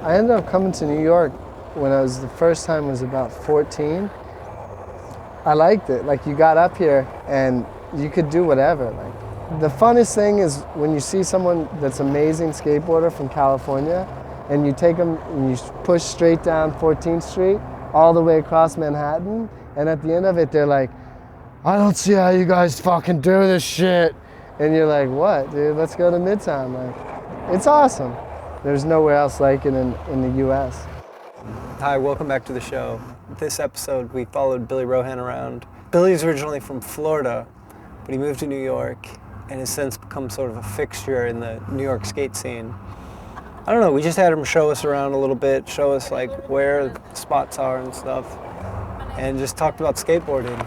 I ended up coming to New York when the first time was about 14. I liked it. Like, you got up here and you could do whatever. Like, the funnest thing is when you see someone that's amazing skateboarder from California and you take them and you push straight down 14th Street all the way across Manhattan, and at the end of it they're like, I don't see how you guys fucking do this shit. And you're like, what, dude? Let's go to Midtown. Like, it's awesome. There's nowhere else like it in the US. Hi, welcome back to the show. This episode, we followed Billy Rohan around. Billy's originally from Florida, but he moved to New York and has since become sort of a fixture in the New York skate scene. I don't know, we just had him show us around a little bit, show us like where the spots are and stuff, and just talked about skateboarding.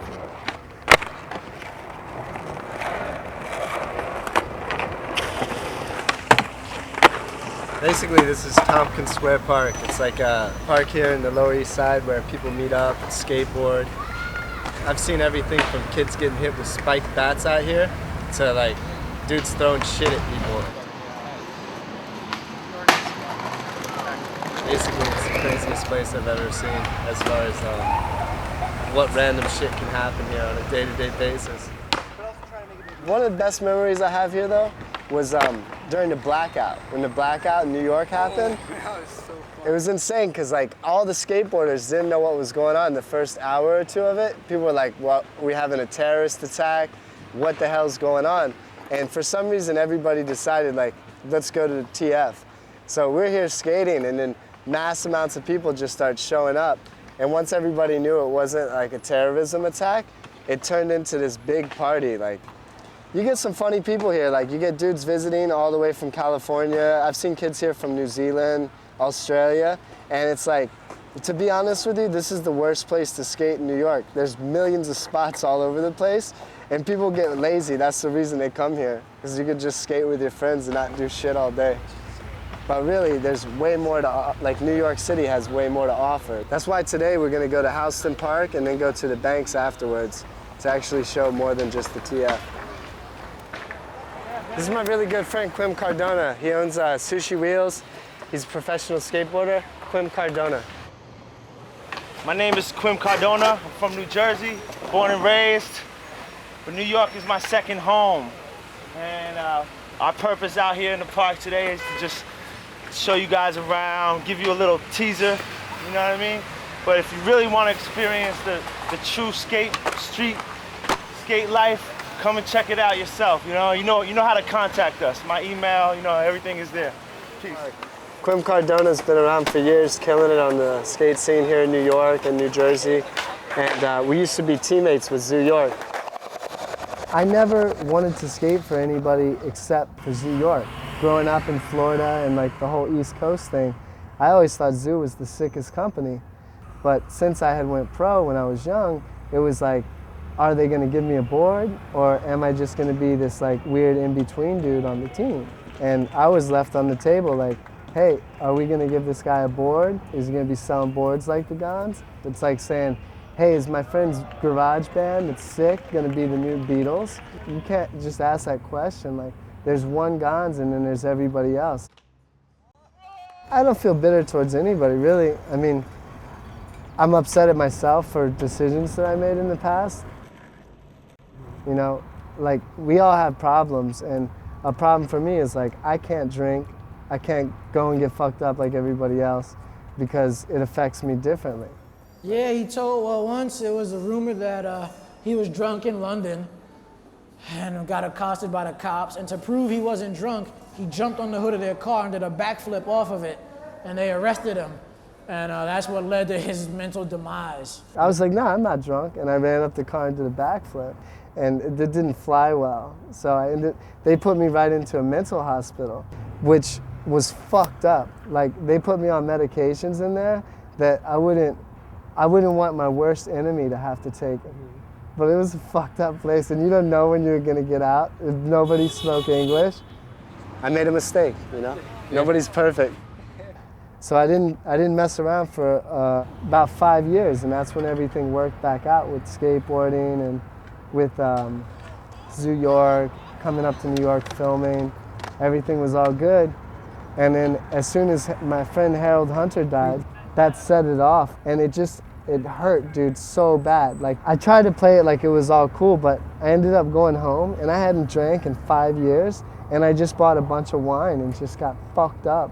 Basically, this is Tompkins Square Park. It's like a park here in the Lower East Side where people meet up and skateboard. I've seen everything from kids getting hit with spiked bats out here to like dudes throwing shit at people. Basically, it's the craziest place I've ever seen as far as what random shit can happen here on a day-to-day basis. One of the best memories I have here, though, was during the blackout. When the blackout in New York happened, it was insane because like all the skateboarders didn't know what was going on the first hour or two of it. People were like, well, we having a terrorist attack? What the hell's going on? And for some reason, everybody decided like, let's go to the TF. So we're here skating, and then mass amounts of people just start showing up. And once everybody knew it wasn't like a terrorism attack, it turned into this big party. Like, you get some funny people here. Like, you get dudes visiting all the way from California. I've seen kids here from New Zealand, Australia, and it's like, to be honest with you, this is the worst place to skate in New York. There's millions of spots all over the place, and people get lazy. That's the reason they come here, because you could just skate with your friends and not do shit all day. But really, there's way more to, like, New York City has way more to offer. That's why today we're gonna go to Houston Park and then go to the banks afterwards to actually show more than just the TF. This is my really good friend, Quim Cardona. He owns Sushi Wheels. He's a professional skateboarder. Quim Cardona. My name is Quim Cardona. I'm from New Jersey, born and raised. But New York is my second home. And our purpose out here in the park today is to just show you guys around, give you a little teaser, you know what I mean? But if you really want to experience the true street skate life, come and check it out yourself. You know how to contact us. My email, everything is there. Peace. Quim Cardona's been around for years, killing it on the skate scene here in New York and New Jersey. And we used to be teammates with Zoo York. I never wanted to skate for anybody except for Zoo York. Growing up in Florida and like the whole East Coast thing, I always thought Zoo was the sickest company. But since I had went pro when I was young, it was like, are they gonna give me a board, or am I just gonna be this like weird in-between dude on the team? And I was left on the table like, hey, are we gonna give this guy a board? Is he gonna be selling boards like the Gons? It's like saying, hey, is my friend's garage band that's sick gonna be the new Beatles? You can't just ask that question. Like, there's one Gons and then there's everybody else. I don't feel bitter towards anybody, really. I mean, I'm upset at myself for decisions that I made in the past. You know, like, we all have problems, and a problem for me is like, I can't drink, I can't go and get fucked up like everybody else because it affects me differently. Yeah, once it was a rumor that he was drunk in London and got accosted by the cops, and to prove he wasn't drunk, he jumped on the hood of their car and did a backflip off of it, and they arrested him. And that's what led to his mental demise. I was like, nah, I'm not drunk, and I ran up the car and did a backflip, and it didn't fly well. So they put me right into a mental hospital, which was fucked up. Like, they put me on medications in there that I wouldn't want my worst enemy to have to take it. But it was a fucked up place, and you don't know when you're gonna get out. If nobody spoke English. I made a mistake, Nobody's perfect. So I didn't mess around for about 5 years, and that's when everything worked back out with skateboarding and with Zoo York, coming up to New York filming. Everything was all good. And then as soon as my friend Harold Hunter died, that set it off. And it hurt, dude, so bad. Like, I tried to play it like it was all cool, but I ended up going home and I hadn't drank in 5 years, and I just bought a bunch of wine and just got fucked up.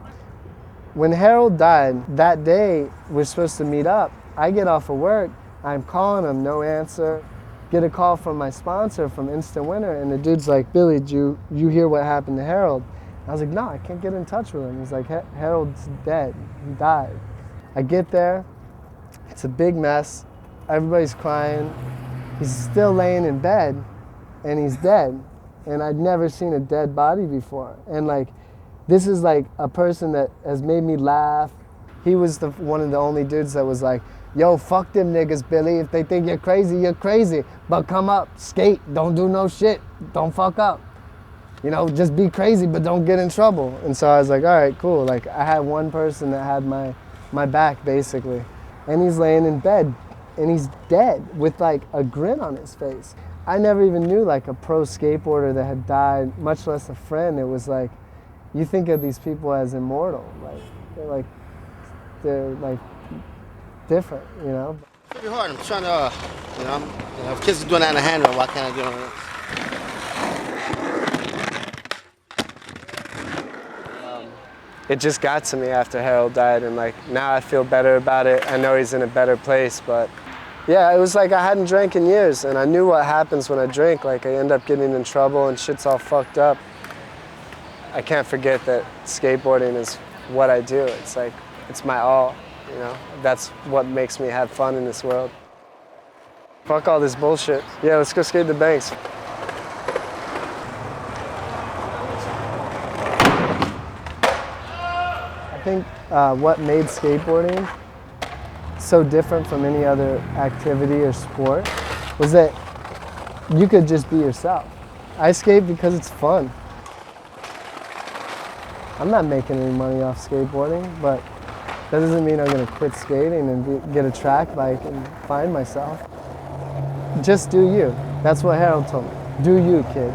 When Harold died, that day we're supposed to meet up. I get off of work, I'm calling him, no answer. Get a call from my sponsor from Instant Winner, and the dude's like, Billy, did you hear what happened to Harold? I was like, no, I can't get in touch with him. He's like, Harold's dead, he died. I get there, it's a big mess. Everybody's crying. He's still laying in bed, and he's dead. And I'd never seen a dead body before. And like, this is like a person that has made me laugh. He was one of the only dudes that was like, yo, fuck them niggas, Billy. If they think you're crazy, you're crazy. But come up, skate, don't do no shit, don't fuck up. You know, just be crazy, but don't get in trouble. And so I was like, all right, cool. Like, I had one person that had my back, basically. And he's laying in bed, and he's dead with like a grin on his face. I never even knew like a pro skateboarder that had died, much less a friend. It was like, you think of these people as immortal. Like, they're like different, you know? It's pretty hard. I'm trying to, if kids are doing that in the handle, why can't I do it on this? It just got to me after Harold died, and like, now I feel better about it. I know he's in a better place, but yeah, it was like I hadn't drank in years, and I knew what happens when I drink. Like, I end up getting in trouble and shit's all fucked up. I can't forget that skateboarding is what I do. It's like, it's my all, you know? That's what makes me have fun in this world. Fuck all this bullshit. Yeah, let's go skate the banks. I think what made skateboarding so different from any other activity or sport was that you could just be yourself. I skate because it's fun. I'm not making any money off skateboarding, but that doesn't mean I'm gonna quit skating and get a track bike and find myself. Just do you. That's what Harold told me. Do you, kid.